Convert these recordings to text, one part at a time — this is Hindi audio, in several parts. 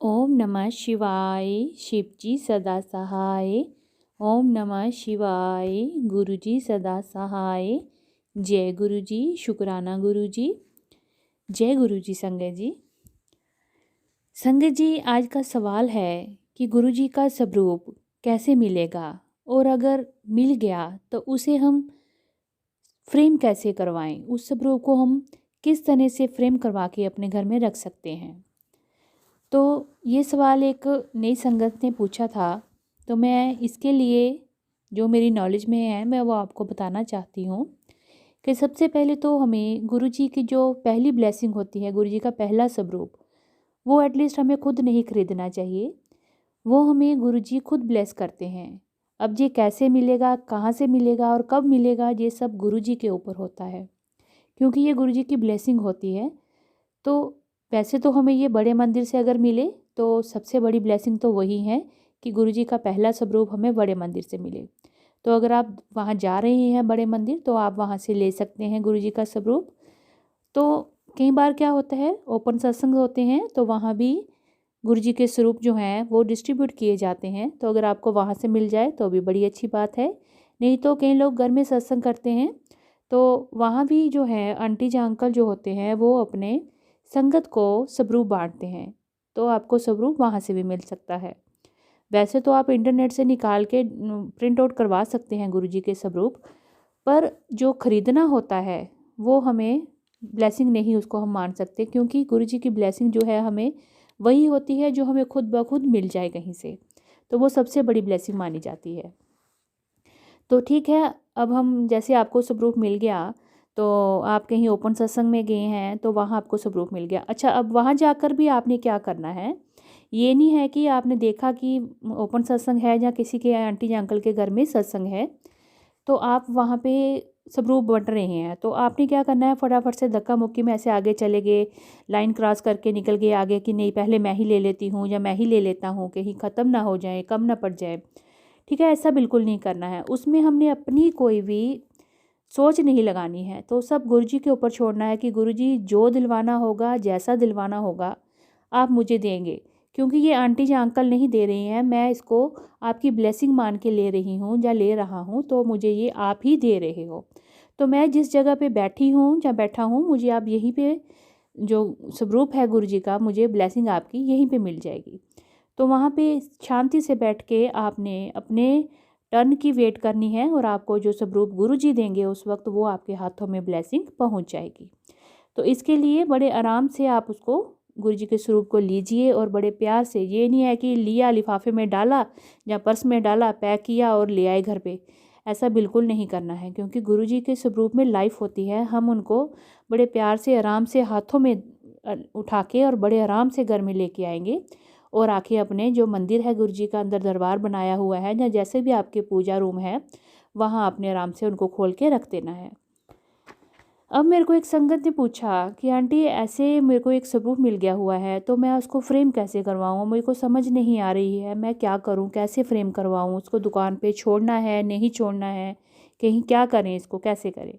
ओम नमः शिवाय। शिवजी सदा सहाय। ओम नमः शिवाय। गुरुजी सदा सहाय। जय गुरुजी। शुक्राना गुरुजी। जय गुरुजी। संगत जी, संगत जी, आज का सवाल है कि गुरुजी का स्वरूप कैसे मिलेगा, और अगर मिल गया तो उसे हम फ्रेम कैसे करवाएं। उस स्वरूप को हम किस तरह से फ्रेम करवा के अपने घर में रख सकते हैं। तो ये सवाल एक नई संगत ने पूछा था, तो मैं इसके लिए जो मेरी नॉलेज में है मैं वो आपको बताना चाहती हूँ कि सबसे पहले तो हमें गुरुजी की जो पहली ब्लेसिंग होती है, गुरुजी का पहला स्वरूप, वो एटलीस्ट हमें खुद नहीं खरीदना चाहिए। वो हमें गुरुजी खुद ब्लेस करते हैं। अब ये कैसे मिलेगा, कहाँ से मिलेगा और कब मिलेगा, ये सब गुरुजी के ऊपर होता है, क्योंकि ये गुरुजी की ब्लेसिंग होती है। तो वैसे तो हमें ये बड़े मंदिर से अगर मिले तो सबसे बड़ी ब्लेसिंग तो वही है कि गुरुजी का पहला स्वरूप हमें बड़े मंदिर से मिले। तो अगर आप वहाँ जा रहे हैं बड़े मंदिर, तो आप वहाँ से ले सकते हैं गुरुजी का स्वरूप। तो कई बार क्या होता है, ओपन सत्संग होते हैं तो वहाँ भी गुरुजी के स्वरूप जो हैं वो डिस्ट्रीब्यूट किए जाते हैं। तो अगर आपको वहाँ से मिल जाए तो भी बड़ी अच्छी बात है। नहीं तो कई लोग घर में सत्संग करते हैं, तो वहाँ भी जो है आंटी या अंकल जो होते हैं वो अपने संगत को स्वरूप बांटते हैं। तो आपको स्वरूप वहाँ से भी मिल सकता है। वैसे तो आप इंटरनेट से निकाल के प्रिंट आउट करवा सकते हैं गुरुजी के स्वरूप, पर जो खरीदना होता है वो हमें ब्लेसिंग नहीं उसको हम मान सकते, क्योंकि गुरुजी की ब्लेसिंग जो है हमें वही होती है जो हमें खुद ब खुद मिल जाए कहीं से। तो वो सबसे बड़ी ब्लेसिंग मानी जाती है। तो ठीक है, अब हम जैसे आपको स्वरूप मिल गया, तो आप कहीं ओपन सत्संग में गए हैं तो वहाँ आपको स्वरूप मिल गया। अच्छा, अब वहाँ जाकर भी आपने क्या करना है, ये नहीं है कि आपने देखा कि ओपन सत्संग है या किसी के आंटी या अंकल के घर में सत्संग है, तो आप वहाँ पे स्वरूप बंट रहे हैं। तो आपने क्या करना है, फटाफट से धक्का मुक्की में ऐसे आगे चले गए, लाइन क्रॉस करके निकल गए आगे कि नहीं पहले मैं ही ले लेती हूँ या मैं ही ले लेता हूँ, कहीं ख़त्म ना हो जाए, कम ना पड़ जाए। ठीक है, ऐसा बिल्कुल नहीं करना है। उसमें हमने अपनी कोई भी सोच नहीं लगानी है। तो सब गुरुजी के ऊपर छोड़ना है कि गुरुजी जो दिलवाना होगा, जैसा दिलवाना होगा आप मुझे देंगे, क्योंकि ये आंटी या अंकल नहीं दे रही हैं, मैं इसको आपकी ब्लेसिंग मान के ले रही हूँ या ले रहा हूँ, तो मुझे ये आप ही दे रहे हो। तो मैं जिस जगह पे बैठी हूँ या बैठा हूँ, मुझे आप यहीं पे जो स्वरूप है गुरुजी का, मुझे ब्लेसिंग आपकी यहीं पे मिल जाएगी। तो वहाँ पे शांति से बैठ के आपने अपने टर्न की वेट करनी है, और आपको जो स्वरूप गुरुजी देंगे उस वक्त वो आपके हाथों में ब्लेसिंग पहुँच जाएगी। तो इसके लिए बड़े आराम से आप उसको गुरुजी के स्वरूप को लीजिए, और बड़े प्यार से, ये नहीं है कि लिया लिफाफे में डाला या पर्स में डाला, पैक किया और ले आए घर पे। ऐसा बिल्कुल नहीं करना है, क्योंकि गुरुजी के स्वरूप में लाइफ होती है। हम उनको बड़े प्यार से आराम से हाथों में उठा के और बड़े आराम से घर में लेके आएंगे, और आके अपने जो मंदिर है गुरुजी का अंदर दरबार बनाया हुआ है या जैसे भी आपके पूजा रूम है, वहाँ अपने आराम से उनको खोल के रख देना है। अब मेरे को एक संगत ने पूछा कि आंटी ऐसे मेरे को एक स्वरूप मिल गया हुआ है, तो मैं उसको फ्रेम कैसे करवाऊँ, मेरे को समझ नहीं आ रही है, मैं क्या करूँ, कैसे फ्रेम करवाऊँ, उसको दुकान पे छोड़ना है नहीं छोड़ना है, कहीं क्या करें, इसको कैसे करें।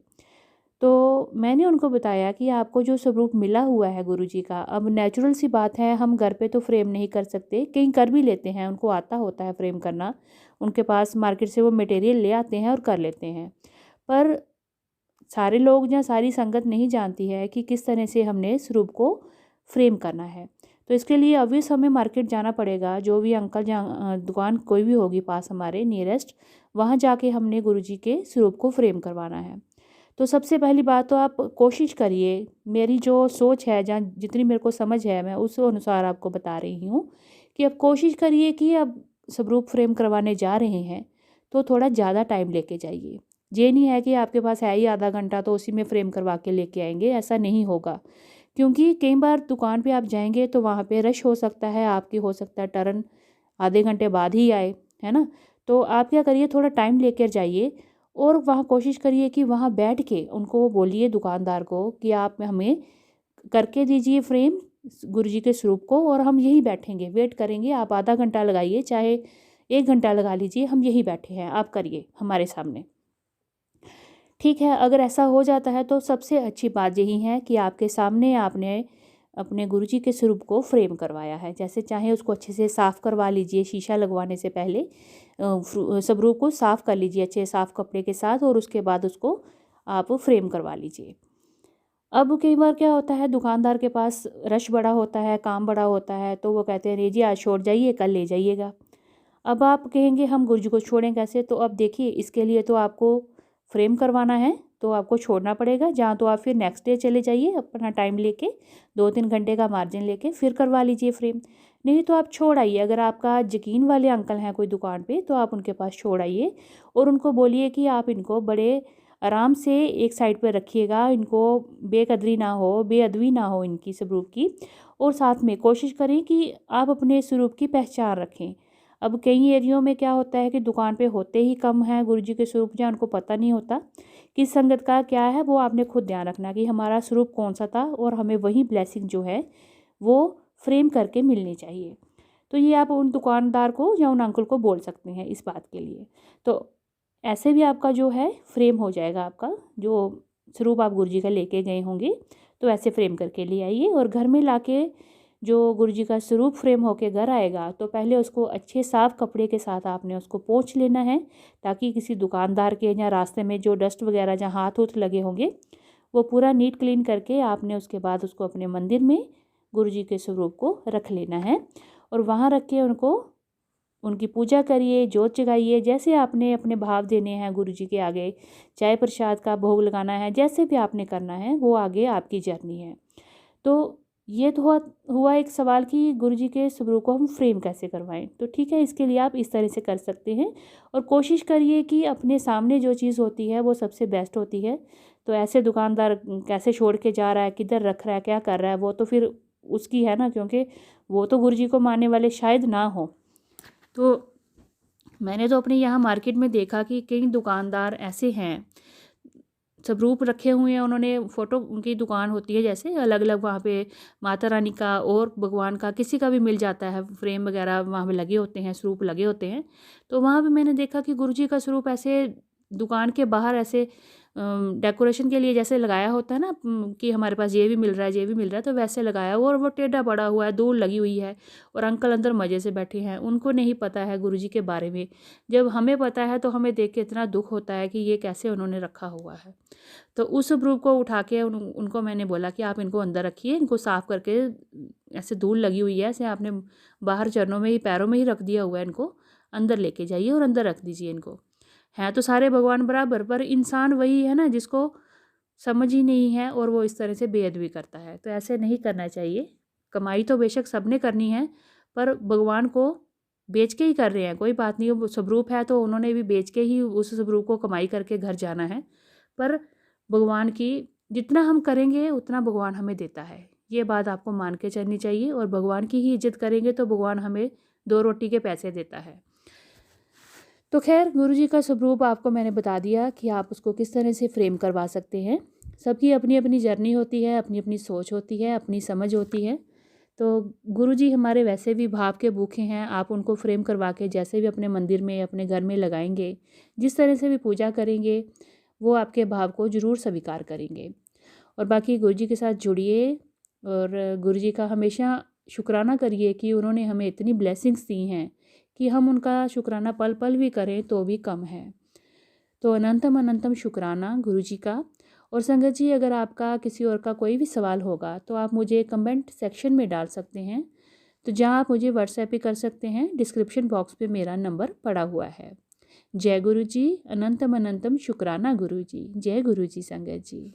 तो मैंने उनको बताया कि आपको जो स्वरूप मिला हुआ है गुरुजी का, अब नेचुरल सी बात है, हम घर पे तो फ्रेम नहीं कर सकते, कहीं कर भी लेते हैं, उनको आता होता है फ्रेम करना, उनके पास मार्केट से वो मटेरियल ले आते हैं और कर लेते हैं। पर सारे लोग या सारी संगत नहीं जानती है कि किस तरह से हमने स्वरूप को फ्रेम करना है। तो इसके लिए ऑब्वियस हमें मार्केट जाना पड़ेगा, जो भी अंकल या दुकान कोई भी होगी पास हमारे नियरेस्ट, वहाँ जाके हमने गुरुजी के स्वरूप को फ्रेम करवाना है। तो सबसे पहली बात तो आप कोशिश करिए, मेरी जो सोच है जहाँ जितनी मेरे को समझ है मैं उस अनुसार आपको बता रही हूँ, कि अब कोशिश करिए कि अब स्वरूप फ्रेम करवाने जा रहे हैं तो थोड़ा ज़्यादा टाइम लेके जाइए। ये नहीं है कि आपके पास है ही आधा घंटा तो उसी में फ्रेम करवा के लेके आएंगे, ऐसा नहीं होगा। क्योंकि कई बार दुकान पे आप जाएंगे तो वहाँ पे रश हो सकता है, आपकी हो सकता है टर्न आधे घंटे बाद ही आए, है ना। तो आप क्या करिए, थोड़ा टाइम लेकर जाइए, और वहाँ कोशिश करिए कि वहाँ बैठ के उनको बोलिए दुकानदार को कि आप हमें करके दीजिए फ्रेम गुरुजी के स्वरूप को, और हम यहीं बैठेंगे, वेट करेंगे। आप आधा घंटा लगाइए, चाहे 1 घंटा लगा लीजिए, हम यहीं बैठे हैं, आप करिए हमारे सामने। ठीक है, अगर ऐसा हो जाता है तो सबसे अच्छी बात यही है कि आपके सामने आपने अपने गुरुजी के स्वरूप को फ्रेम करवाया है। जैसे चाहे उसको अच्छे से साफ़ करवा लीजिए, शीशा लगवाने से पहले स्वरूप को साफ़ कर लीजिए अच्छे साफ़ कपड़े के साथ, और उसके बाद उसको आप फ्रेम करवा लीजिए। अब कई बार क्या होता है, दुकानदार के पास रश बड़ा होता है, काम बड़ा होता है, तो वो कहते हैं नहीं जी आज छोड़ जाइए, कल ले जाइएगा। अब आप कहेंगे हम गुरुजी को छोड़ें कैसे? तो अब देखिए, इसके लिए तो आपको फ्रेम करवाना है, तो आपको छोड़ना पड़ेगा। जहाँ तो आप फिर नेक्स्ट डे चले जाइए अपना टाइम लेके, 2-3 घंटे का मार्जिन लेके फिर करवा लीजिए फ्रेम। नहीं तो आप छोड़ आइए। अगर आपका यकीन वाले अंकल हैं कोई दुकान पे, तो आप उनके पास छोड़ आइए और उनको बोलिए कि आप इनको बड़े आराम से एक साइड पर रखिएगा, इनको बेकदरी ना हो, बेअदबी ना हो इनकी स्वरूप की। और साथ में कोशिश करें कि आप अपने स्वरूप की पहचान रखें। अब कई एरियो में क्या होता है कि दुकान पे होते ही कम हैं गुरुजी के स्वरूप, जहाँ उनको पता नहीं होता किस संगत का क्या है। वो आपने खुद ध्यान रखना कि हमारा स्वरूप कौन सा था, और हमें वही ब्लेसिंग जो है वो फ्रेम करके मिलनी चाहिए। तो ये आप उन दुकानदार को या उन अंकल को बोल सकते हैं इस बात के लिए। तो ऐसे भी आपका जो है फ्रेम हो जाएगा, आपका जो स्वरूप आप गुरुजी का लेके गए होंगे, तो ऐसे फ्रेम करके ले आइए। और घर में लाके जो गुरुजी का स्वरूप फ्रेम होके घर आएगा, तो पहले उसको अच्छे साफ़ कपड़े के साथ आपने उसको पोंछ लेना है, ताकि किसी दुकानदार के या रास्ते में जो डस्ट वगैरह जहाँ हाथ उथ लगे होंगे वो पूरा नीट क्लीन करके आपने उसके बाद उसको अपने मंदिर में गुरुजी के स्वरूप को रख लेना है। और वहाँ रख के उनको उनकी पूजा करिए, जोत जगाइए। जैसे आपने अपने भाव देने हैं गुरुजी के आगे, चाय प्रसाद का भोग लगाना है, जैसे भी आपने करना है, वो आगे आपकी जर्नी है। तो ये तो हुआ एक सवाल कि गुरुजी के स्वरूप को हम फ्रेम कैसे करवाएं। तो ठीक है, इसके लिए आप इस तरह से कर सकते हैं। और कोशिश करिए कि अपने सामने जो चीज़ होती है वो सबसे बेस्ट होती है। तो ऐसे दुकानदार कैसे छोड़ के जा रहा है, किधर रख रहा है, क्या कर रहा है, वो तो फिर उसकी है ना, क्योंकि वो तो गुरुजी को मानने वाले शायद ना हो। तो मैंने तो अपने यहाँ मार्केट में देखा कि कई दुकानदार ऐसे हैं, स्वरूप रखे हुए हैं उन्होंने, फ़ोटो उनकी दुकान होती है जैसे अलग अलग, वहाँ पे माता रानी का और भगवान का किसी का भी मिल जाता है, फ्रेम वगैरह वहाँ पे लगे होते हैं, स्वरूप लगे होते हैं। तो वहाँ पे मैंने देखा कि गुरुजी का स्वरूप ऐसे दुकान के बाहर ऐसे डेकोरेशन के लिए जैसे लगाया होता है ना, कि हमारे पास ये भी मिल रहा है, ये भी मिल रहा है, तो वैसे लगाया हुआ, और वो टेढ़ा पड़ा हुआ है, धूल लगी हुई है, और अंकल अंदर मज़े से बैठे हैं। उनको नहीं पता है गुरुजी के बारे में। जब हमें पता है तो हमें देख के इतना दुख होता है कि ये कैसे उन्होंने रखा हुआ है। तो उस ग्रुप को उठा के उनको मैंने बोला कि आप इनको अंदर रखिए, इनको साफ़ करके, ऐसे धूल लगी हुई है, ऐसे आपने बाहर चरणों में ही, पैरों में ही रख दिया हुआ है, इनको अंदर लेके जाइए और अंदर रख दीजिए इनको। हैं तो सारे भगवान बराबर, पर इंसान वही है ना जिसको समझ ही नहीं है, और वो इस तरह से बेअदबी करता है। तो ऐसे नहीं करना चाहिए। कमाई तो बेशक सबने करनी है, पर भगवान को बेच के ही कर रहे हैं, कोई बात नहीं। वो स्वरूप है तो उन्होंने भी बेच के ही उस स्वरूप को कमाई करके घर जाना है। पर भगवान की जितना हम करेंगे उतना भगवान हमें देता है, ये बात आपको मान के चलनी चाहिए। और भगवान की ही इज्जत करेंगे तो भगवान हमें 2 रोटी के पैसे देता है। तो खैर, गुरुजी का स्वरूप आपको मैंने बता दिया कि आप उसको किस तरह से फ्रेम करवा सकते हैं। सबकी अपनी अपनी जर्नी होती है, अपनी अपनी सोच होती है, अपनी समझ होती है। तो गुरुजी हमारे वैसे भी भाव के भूखे हैं। आप उनको फ्रेम करवा के जैसे भी अपने मंदिर में, अपने घर में लगाएंगे, जिस तरह से भी पूजा करेंगे, वो आपके भाव को ज़रूर स्वीकार करेंगे। और बाकी गुरुजी के साथ जुड़िए, और गुरुजी का हमेशा शुक्राना करिए कि उन्होंने हमें इतनी ब्लेसिंग्स दी हैं कि हम उनका शुक्राना पल पल भी करें तो भी कम है। तो अनंतम अनंतम शुक्राना गुरुजी का। और संगत जी, अगर आपका किसी और का कोई भी सवाल होगा तो आप मुझे कमेंट सेक्शन में डाल सकते हैं। तो जहाँ आप मुझे व्हाट्सएप भी कर सकते हैं, डिस्क्रिप्शन बॉक्स पे मेरा नंबर पड़ा हुआ है। जय गुरु जी, अनंतम अनंतम शुक्राना गुरु जी। जय गुरु जी संगत जी।